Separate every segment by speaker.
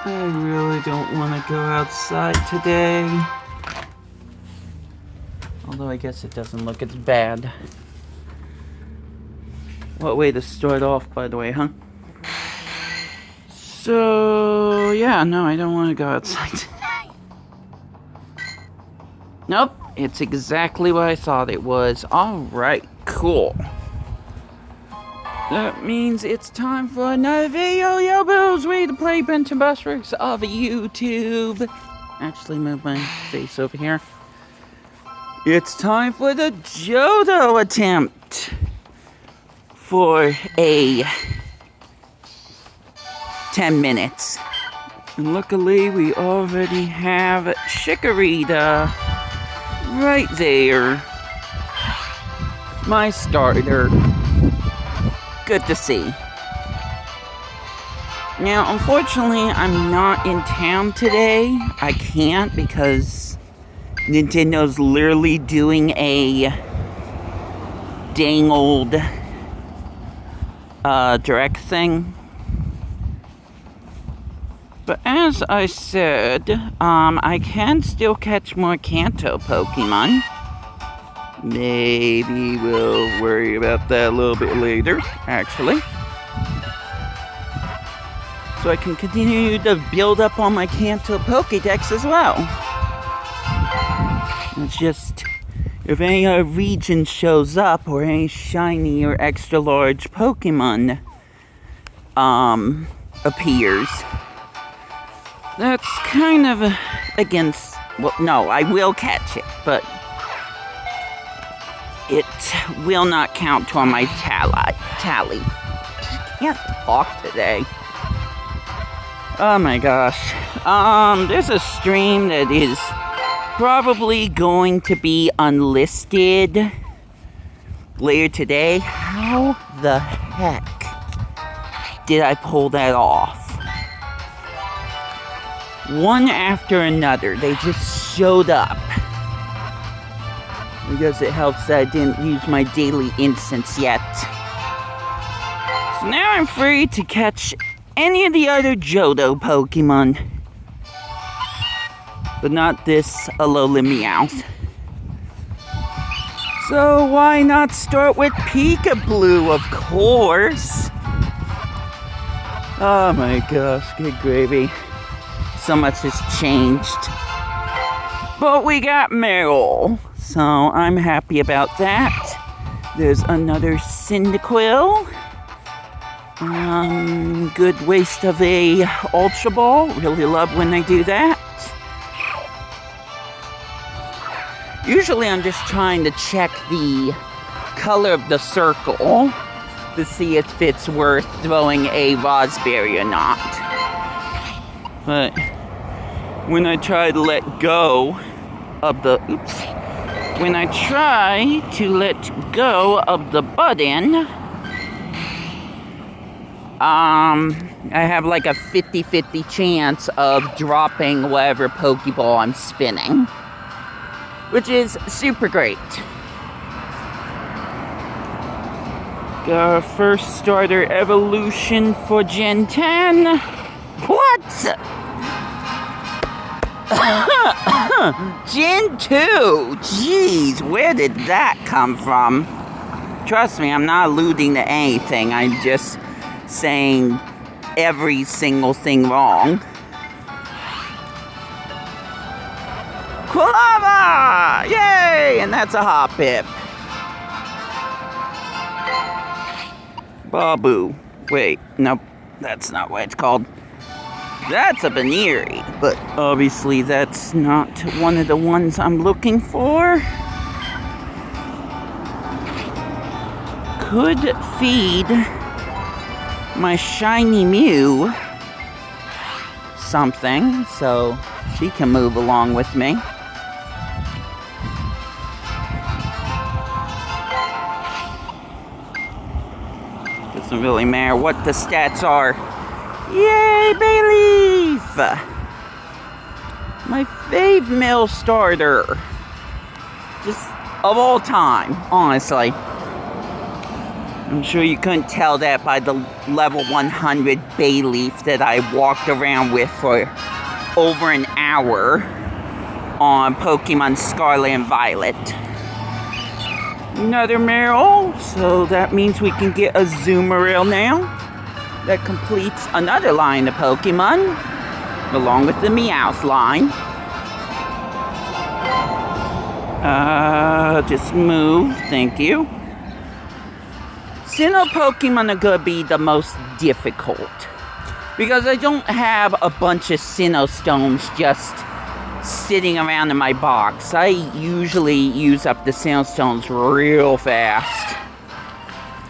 Speaker 1: I really don't want to go outside today. Although I guess it doesn't look as bad. What way to start off, by the way, huh? So, yeah, no, I don't want to go outside today. Nope, it's exactly what I thought it was. Alright, cool. That means it's time for another video, yo boos! We the play bench and bus rigs of YouTube. Actually, move my face over here. It's time for the Johto attempt for a 10 minutes. And luckily, we already have Chikorita right there. My starter. Good to see. Now, unfortunately, I'm not in town today. I can't because Nintendo's literally doing a dang old direct thing. But as I said, I can still catch more Johto Pokemon. Maybe we'll worry about that a little bit later, actually. So I can continue to build up on my Johto Pokédex as well. It's just, if any other region shows up, or any shiny or extra large Pokemon, appears, that's kind of against, well, no, I will catch it, but it will not count toward my tally. Can't talk today. Oh my gosh. There's a stream that is probably going to be unlisted later today. How the heck did I pull that off? One after another, they just showed up. I guess it helps that I didn't use my daily instance yet. So now I'm free to catch any of the other Johto Pokemon. But not this Alola Meowth. So why not start with Peekaboo, of course? Oh my gosh, good gravy. So much has changed. But we got Meryl. So I'm happy about that. There's another Cyndaquil. Good waste of a Ultra Ball. Really love when they do that. Usually I'm just trying to check the color of the circle to see if it's worth throwing a Raspberry or not. But when I try to let go of the, when I try to let go of the button, I have like a 50-50 chance of dropping whatever Pokeball I'm spinning, which is super great. Got our first starter evolution for Gen 10. What? Gen 2? Jeez, where did that come from? Trust me, I'm not alluding to anything. I'm just saying every single thing wrong. Quilava! Yay! And that's a Hoppip. Babu. Wait, nope. That's not what it's called. That's a Baneri, but obviously that's not one of the ones I'm looking for. Could feed my shiny Mew something, so she can move along with me. Doesn't really matter what the stats are. Yay, Bayleaf! My fave male starter. Just of all time, honestly. I'm sure you couldn't tell that by the level 100 bay leaf that I walked around with for over an hour on Pokemon Scarlet and Violet. Another Meryl, so that means we can get a Zoomeril now. That completes another line of Pokemon, along with the Meowth line. Just move, thank you. Sinnoh Pokemon are gonna be the most difficult, because I don't have a bunch of Sinnoh stones just sitting around in my box. I usually use up the Sinnoh stones real fast.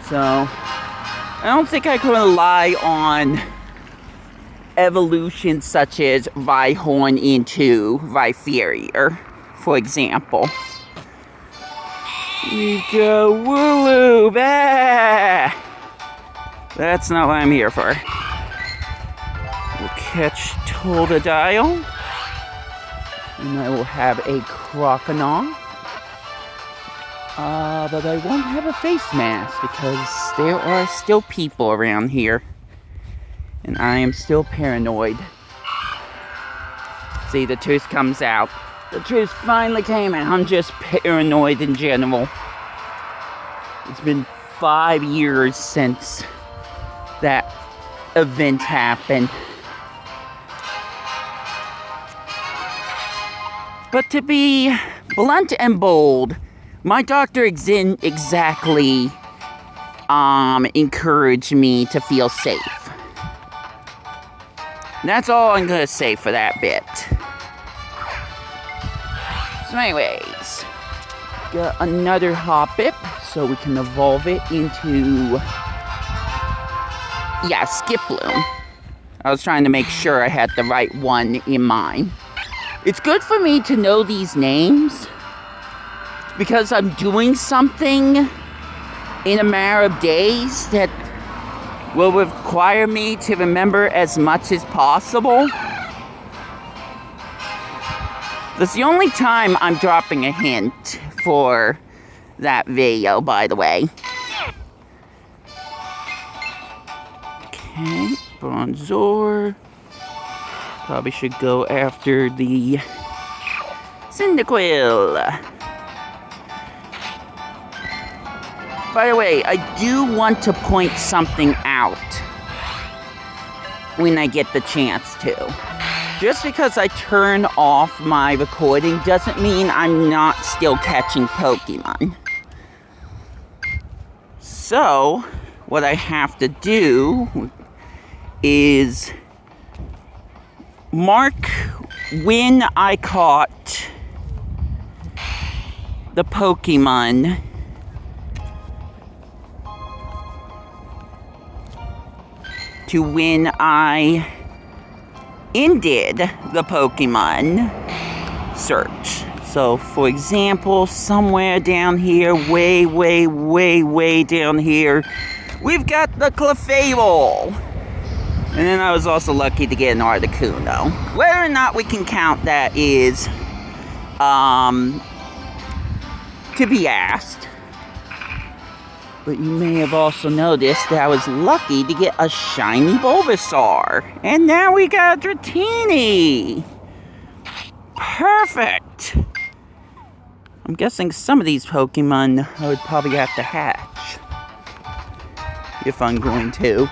Speaker 1: So, I don't think I can rely on evolutions such as Rhyhorn into Rhyperior, for example. We go Wooloo! Bah! That's not what I'm here for. We'll catch Totodile. And I will have a Croconaw. But I won't have a face mask because there are still people around here. And I am still paranoid. See, the truth comes out. The truth finally came out. I'm just paranoid in general. It's been 5 years since that event happened. But to be blunt and bold, my doctor exactly encouraged me to feel safe. That's all I'm gonna say for that bit. So anyways, got another Hoppip, so we can evolve it into, yeah, Skiploom. I was trying to make sure I had the right one in mind. It's good for me to know these names, because I'm doing something in a matter of days that will require me to remember as much as possible. That's the only time I'm dropping a hint for that video, by the way. Okay, Bronzor. Probably should go after the Cyndaquil. By the way, I do want to point something out when I get the chance to. Just because I turn off my recording doesn't mean I'm not still catching Pokemon. So, what I have to do is mark when I caught the Pokemon to when I ended the Pokemon search. So, for example, somewhere down here, way down here, we've got the Clefable. And then I was also lucky to get an Articuno. Whether or not we can count that is to be asked. But you may have also noticed that I was lucky to get a shiny Bulbasaur. And now we got a Dratini. Perfect. I'm guessing some of these Pokemon I would probably have to hatch, if I'm going to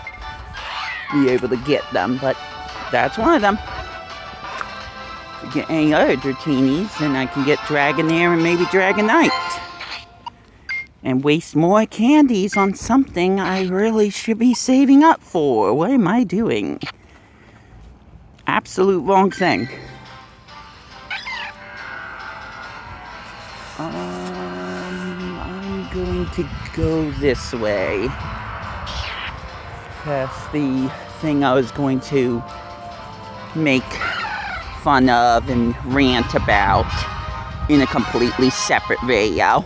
Speaker 1: be able to get them. But that's one of them. If we get any other Dratinis, then I can get Dragonair and maybe Dragonite. And waste more candies on something I really should be saving up for. What am I doing? Absolute wrong thing. I'm going to go this way. Past the thing I was going to make fun of and rant about in a completely separate video.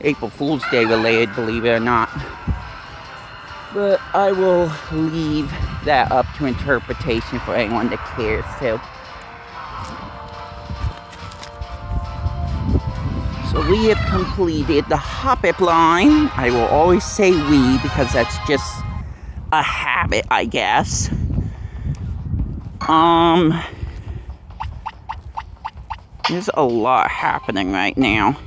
Speaker 1: April Fool's Day related, believe it or not. But I will leave that up to interpretation for anyone that cares to. So So we have completed the Hop-Up line. I will always say we because that's just a habit, I guess. There's a lot happening right now.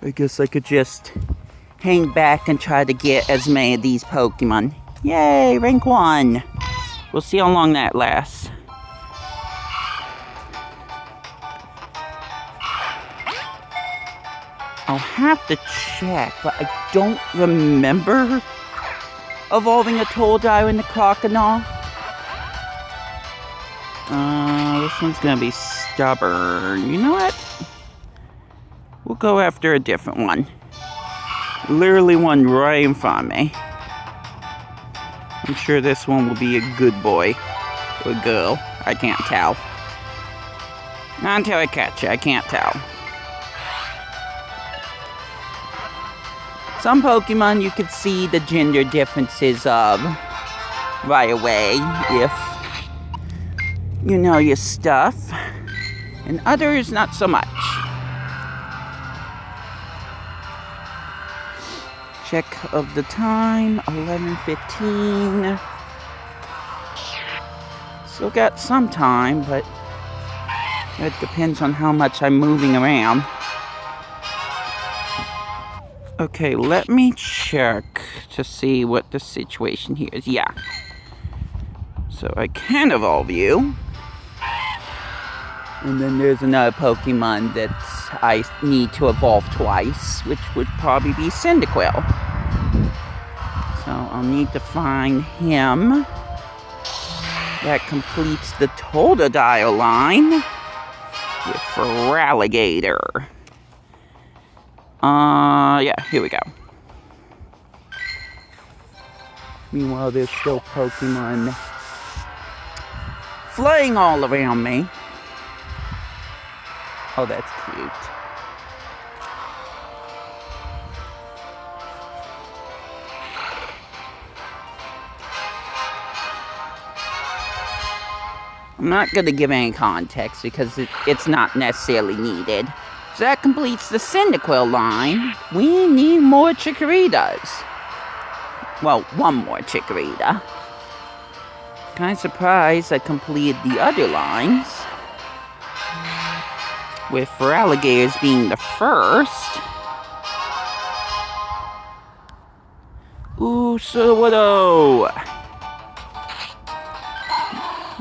Speaker 1: I guess I could just hang back and try to get as many of these Pokemon. Yay, rank 1. We'll see how long that lasts. I'll have to check, but I don't remember evolving a Totodile into Crocodile. This one's gonna be stubborn. You know what? We'll go after a different one. Literally one right in front of me. I'm sure this one will be a good boy. Or girl. I can't tell. Not until I catch it, I can't tell. Some Pokemon you could see the gender differences of right away if you know your stuff. And others not so much. Check of the time, 11:15. Still got some time, but it depends on how much I'm moving around. Okay, let me check to see what the situation here is. Yeah. So I can evolve you. And then there's another Pokemon that I need to evolve twice, which would probably be Cyndaquil. So I'll need to find him. That completes the Totodile line with Feraligatr. Yeah, here we go. Meanwhile, there's still Pokemon flying all around me. Oh, that's cute. I'm not going to give any context because it's not necessarily needed. So that completes the Cyndaquil line. We need more Chikorritas. Well, one more Chikorita. Kind of surprised I completed the other lines, with Feraligatrs being the first. Ooh, Sawado!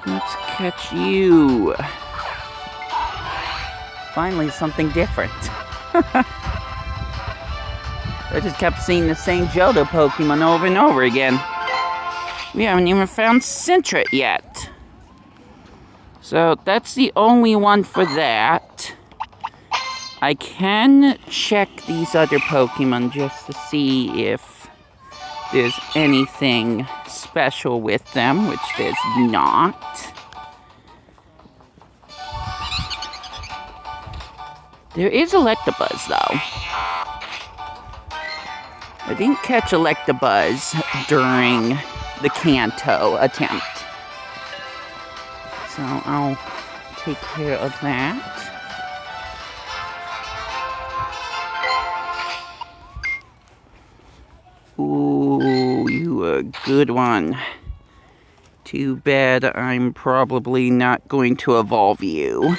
Speaker 1: Let's catch you. Finally, something different. I just kept seeing the same Johto Pokemon over and over again. We haven't even found Sentret yet. So that's the only one for that. I can check these other Pokemon just to see if there's anything special with them, which there's not. There is Electabuzz, though. I didn't catch Electabuzz during the Kanto attempt. So I'll take care of that. Ooh, you a good one. Too bad I'm probably not going to evolve you.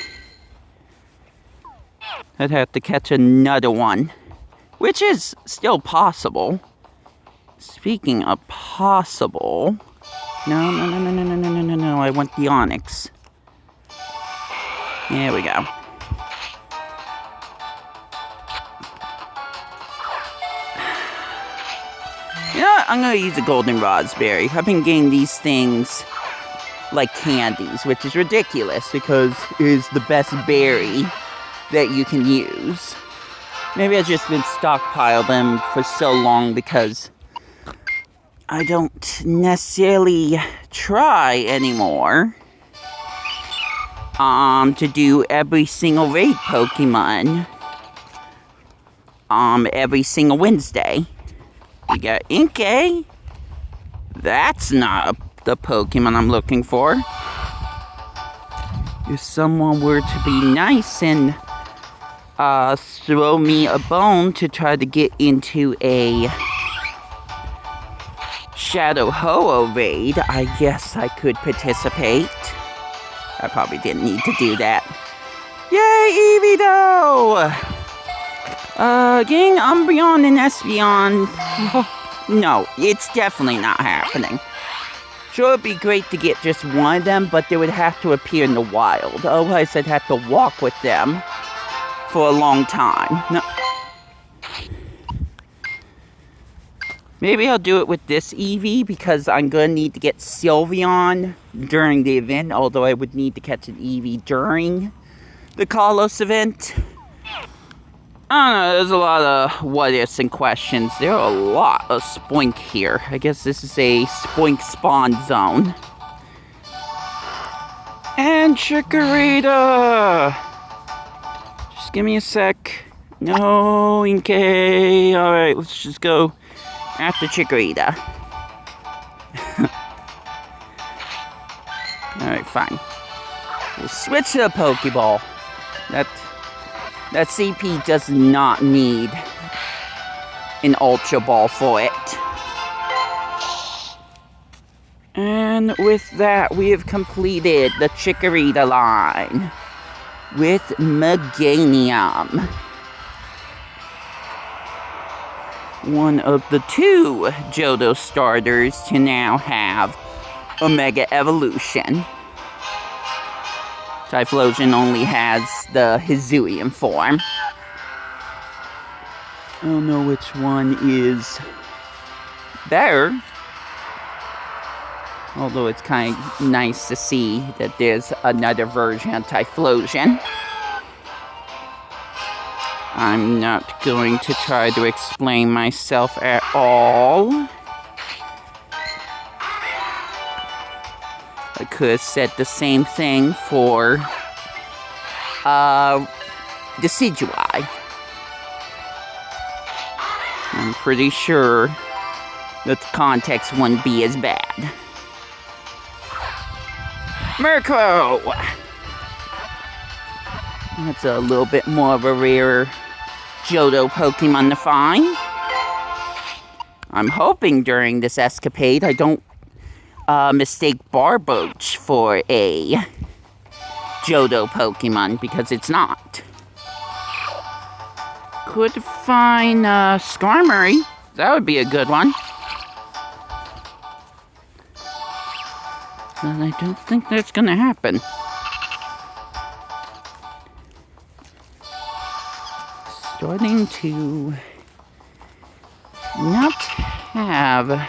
Speaker 1: I'd have to catch another one, which is still possible. Speaking of possible, no, I want the Onyx. There we go. You know what? I'm gonna use a Golden Raspberry. I've been getting these things like candies, which is ridiculous because it is the best berry that you can use. Maybe I've just been stockpiling them for so long because I don't necessarily try anymore to do every single raid Pokemon every single Wednesday. We got Inkay. That's not the Pokemon I'm looking for. if someone were to be nice and throw me a bone to try to get into a Shadow Ho-Oh raid, I guess I could participate. I probably didn't need to do that. Yay, Eevee getting Umbreon and Espeon. No, it's definitely not happening. Sure, it'd be great to get just one of them, but they would have to appear in the wild. Otherwise, I'd have to walk with them for a long time. No. Maybe I'll do it with this Eevee, because I'm going to need to get Sylveon during the event, although I would need to catch an Eevee during the Kalos event. I don't know, there's a lot of what-ifs and questions. There are a lot of Spoink here. I guess this is a Spoink spawn zone. And Chikorita! Just give me a sec. No, Inkay. Alright, let's just go after Chikorita. Alright, fine. We'll switch to a Pokeball. That CP does not need an Ultra Ball for it. And with that, we have completed the Chikorita line with Meganium. One of the two Johto starters to now have Omega Evolution. Typhlosion only has the Hisuian form. I don't know which one is better. Although it's kind of nice to see that there's another version of Typhlosion. I'm not going to try to explain myself at all. I could have said the same thing for Decidueye. I'm pretty sure that the context wouldn't be as bad. Murkrow! That's a little bit more of a rare Johto Pokemon to find. I'm hoping during this escapade I don't mistake Barboach for a Johto Pokemon, because it's not. Could find Skarmory. That would be a good one. But I don't think that's gonna happen. Starting to not have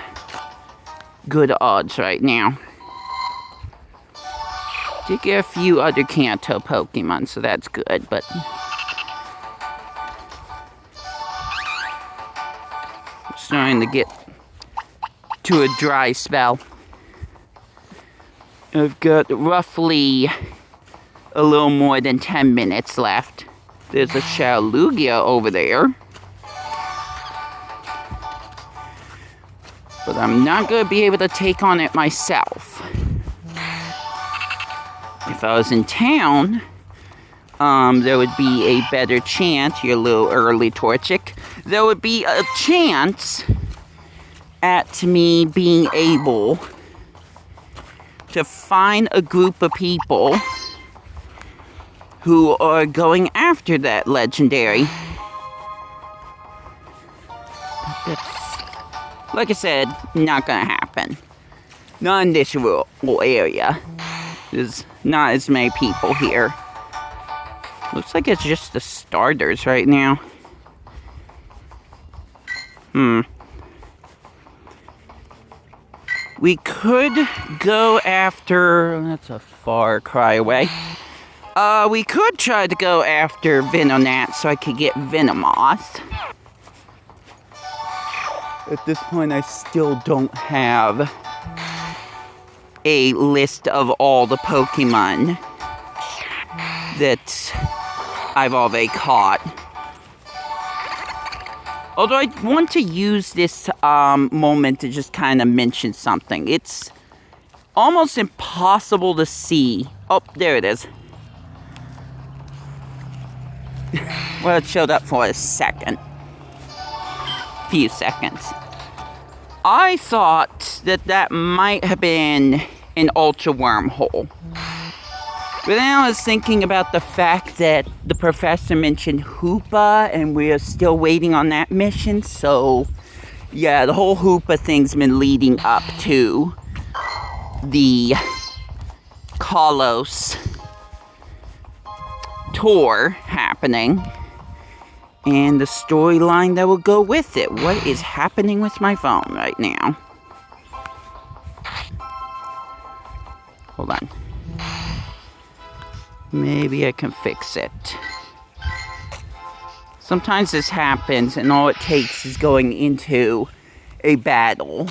Speaker 1: good odds right now. Did get a few other Kanto Pokemon, so that's good, but starting to get to a dry spell. I've got roughly a little more than 10 minutes left. There's a Shalugia over there. But I'm not going to be able to take on it myself. If I was in town, there would be a better chance. You're a little early, Torchic. There would be a chance at me being able to find a group of people who are going after that legendary. That's, like I said, not gonna happen. Not in this rural area. There's not as many people here. Looks like it's just the starters right now. We could go after... That's a far cry away. We could try to go after Venonat so I could get Venomoth. At this point, I still don't have a list of all the Pokemon that I've already caught. Although I want to use this moment to just kind of mention something. It's almost impossible to see. Oh, there it is. Well, it showed up for a second. Few seconds. I thought that might have been an ultra wormhole. But then I was thinking about the fact that the professor mentioned Hoopa, and we're still waiting on that mission, so yeah, the whole Hoopa thing's been leading up to the Kalos tour happening, and the storyline that will go with it. What is happening with my phone right now? Hold on. Maybe I can fix it. Sometimes this happens and all it takes is going into a battle,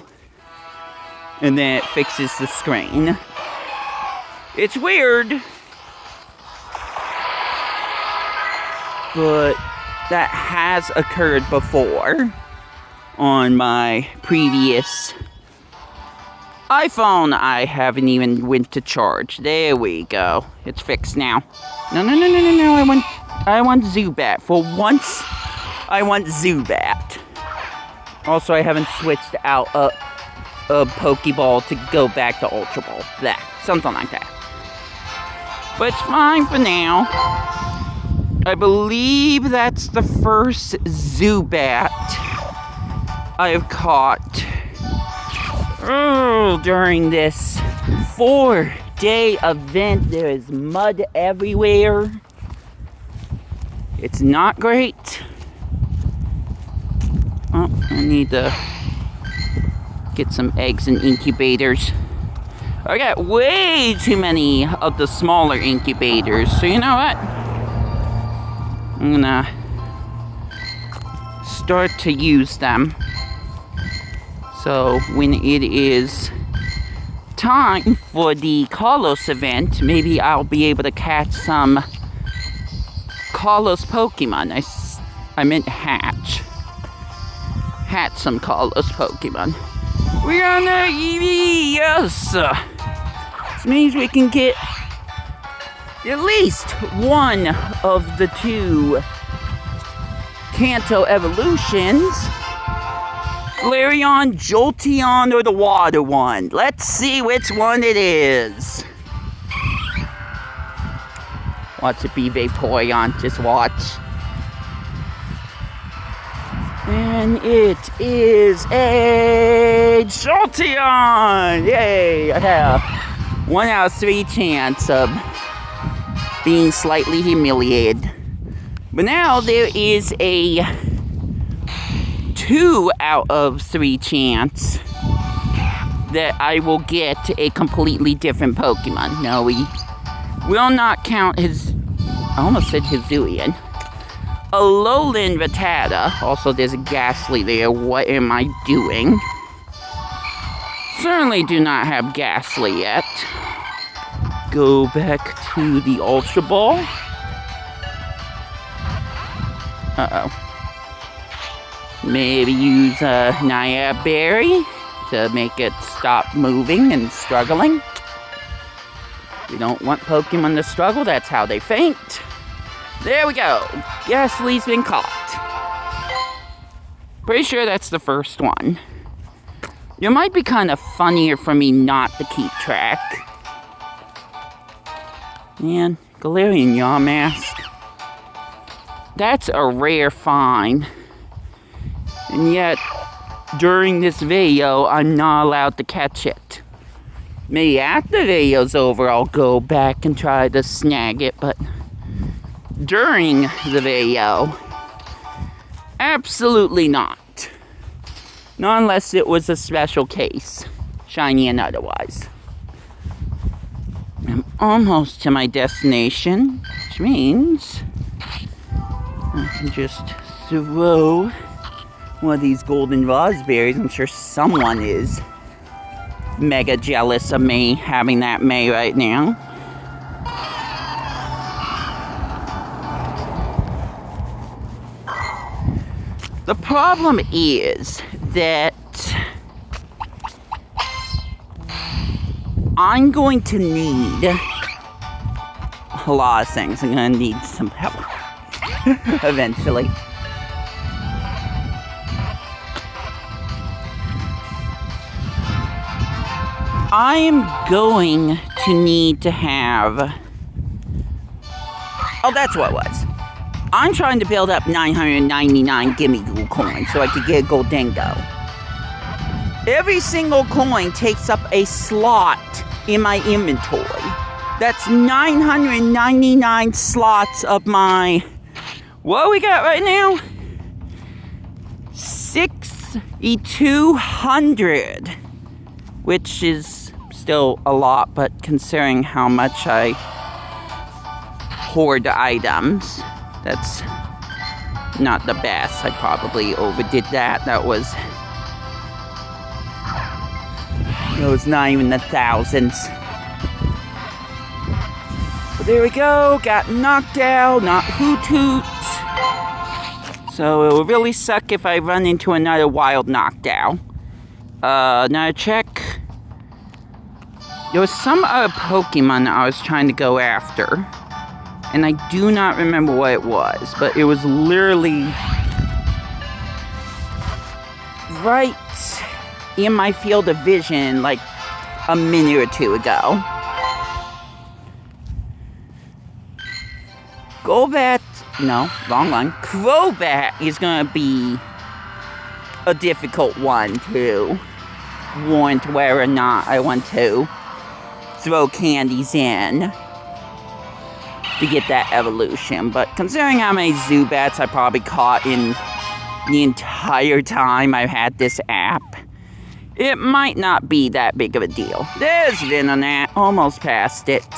Speaker 1: and then it fixes the screen. It's weird, but that has occurred before on my previous iPhone. I haven't even went to charge. There we go. It's fixed now. No. I want Zubat. For once, I want Zubat. Also, I haven't switched out a Pokeball to go back to Ultra Ball. That, something like that. But it's fine for now. I believe that's the first Zubat I've caught during this 4-day event. There is mud everywhere. It's not great. Oh, I need to get some eggs and incubators. I got way too many of the smaller incubators, so you know what? I'm gonna start to use them. So when it is time for the Kalos event, maybe I'll be able to catch some Kalos Pokemon. I meant hatch. Hatch some Kalos Pokemon. We're on the EV, yes! This means we can get at least one of the 2 Kanto evolutions. Flareon, Jolteon, or the water one. Let's see which one it is. Watch it be Vaporeon, just watch. And it is a Jolteon! Yay! I have 1 out of 3 chance of being slightly humiliated. But now there is a 2 out of 3 chance that I will get a completely different Pokemon. No, we will not count his... I almost said Hisuian. Alolan Rattata. Also, there's a Ghastly there. What am I doing? Certainly do not have Ghastly yet. Go back to the Ultra Ball. Uh-oh. Maybe use a Naya Berry to make it stop moving and struggling. We don't want Pokemon to struggle, that's how they faint. There we go. Ghastly's been caught. Pretty sure that's the first one. It might be kind of funnier for me not to keep track. Man, Galarian Yawmask. That's a rare find. And yet, during this video, I'm not allowed to catch it. Maybe after the video's over, I'll go back and try to snag it, but during the video, absolutely not. Not unless it was a special case, shiny and otherwise. I'm almost to my destination, which means I can just throw one of these golden raspberries. I'm sure someone is mega jealous of me having that May right now. The problem is that I'm going to need a lot of things. I'm going to need some help. eventually. I am going to need to have... Oh, that's what it was. I'm trying to build up 999 Gimme Ghoul coins so I could get a gold dingo. Every single coin takes up a slot in my inventory. That's 999 slots of my... What we got right now? 6,200. Which is still a lot, but considering how much I hoard items, that's not the best. I probably overdid that. That was not even the thousands. But there we go. Got knocked out, not hoot hoot. So it will really suck if I run into another wild knockdown. Another check. There was some other Pokemon I was trying to go after. And I do not remember what it was, but it was literally right in my field of vision like a minute or two ago. Golbat, no, wrong one. Crobat is gonna be a difficult one to warrant whether or not I want to throw candies in to get that evolution. But considering how many Zubats I probably caught in the entire time I've had this app, it might not be that big of a deal. There's Venonat, almost past it.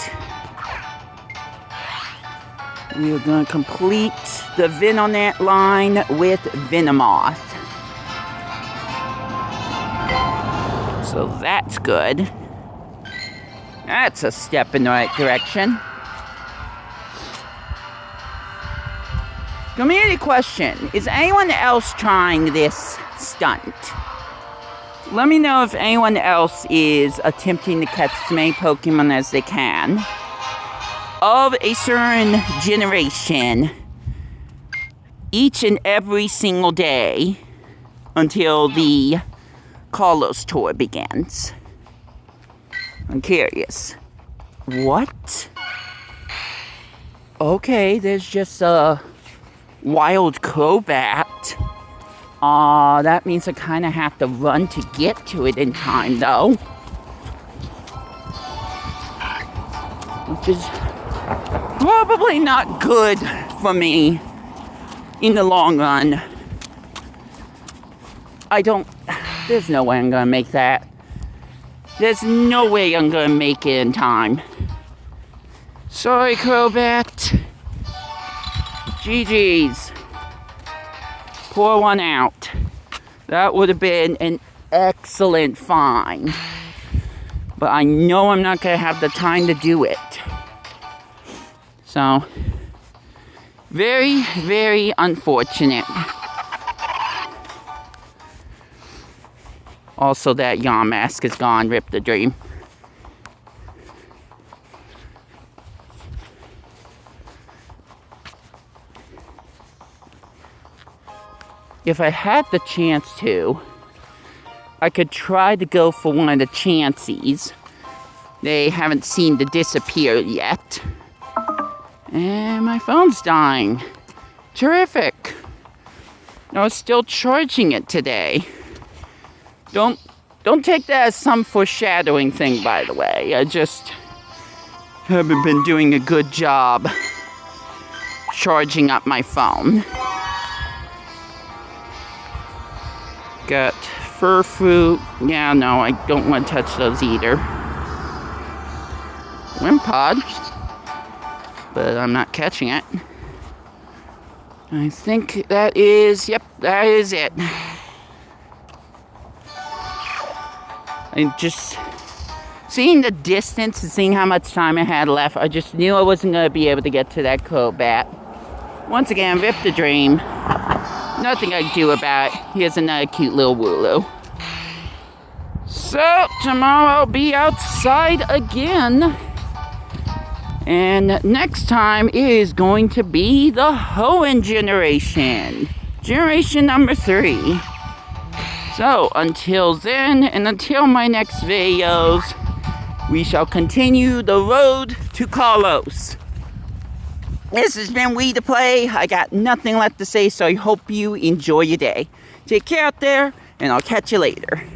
Speaker 1: We're gonna complete the Venonat line with Venomoth. So that's good. That's a step in the right direction. Community question. Is anyone else trying this stunt? Let me know if anyone else is attempting to catch as many Pokemon as they can of a certain generation each and every single day until the Kalos tour begins. I'm curious. What? Okay, there's just a wild Crobat. That means I kind of have to run to get to it in time, though. Which is probably not good for me in the long run. There's no way I'm gonna make that. There's no way I'm gonna make it in time. Sorry, Crobat. GG's. Pour one out. That would have been an excellent find. But I know I'm not gonna have the time to do it. So, very, very unfortunate. Also, that Yamask is gone. Rip the dream. If I had the chance to, I could try to go for one of the Chanseys. They haven't seemed to disappear yet. And my phone's dying. Terrific. I was still charging it today. Don't take that as some foreshadowing thing, by the way. I just haven't been doing a good job charging up my phone. Got fur fruit. Yeah, no, I don't want to touch those either. Wimpod. But I'm not catching it. I think that is, yep, that is it. And just seeing the distance and seeing how much time I had left, I just knew I wasn't going to be able to get to that Crobat. Once again, rip the dream. Nothing I can do about it. Here's another cute little Wooloo. So, tomorrow I'll be outside again. And next time is going to be the Hoenn generation. Generation number 3. So, until then, and until my next videos, we shall continue the road to Carlos. This has been We To Play. I got nothing left to say, so I hope you enjoy your day. Take care out there, and I'll catch you later.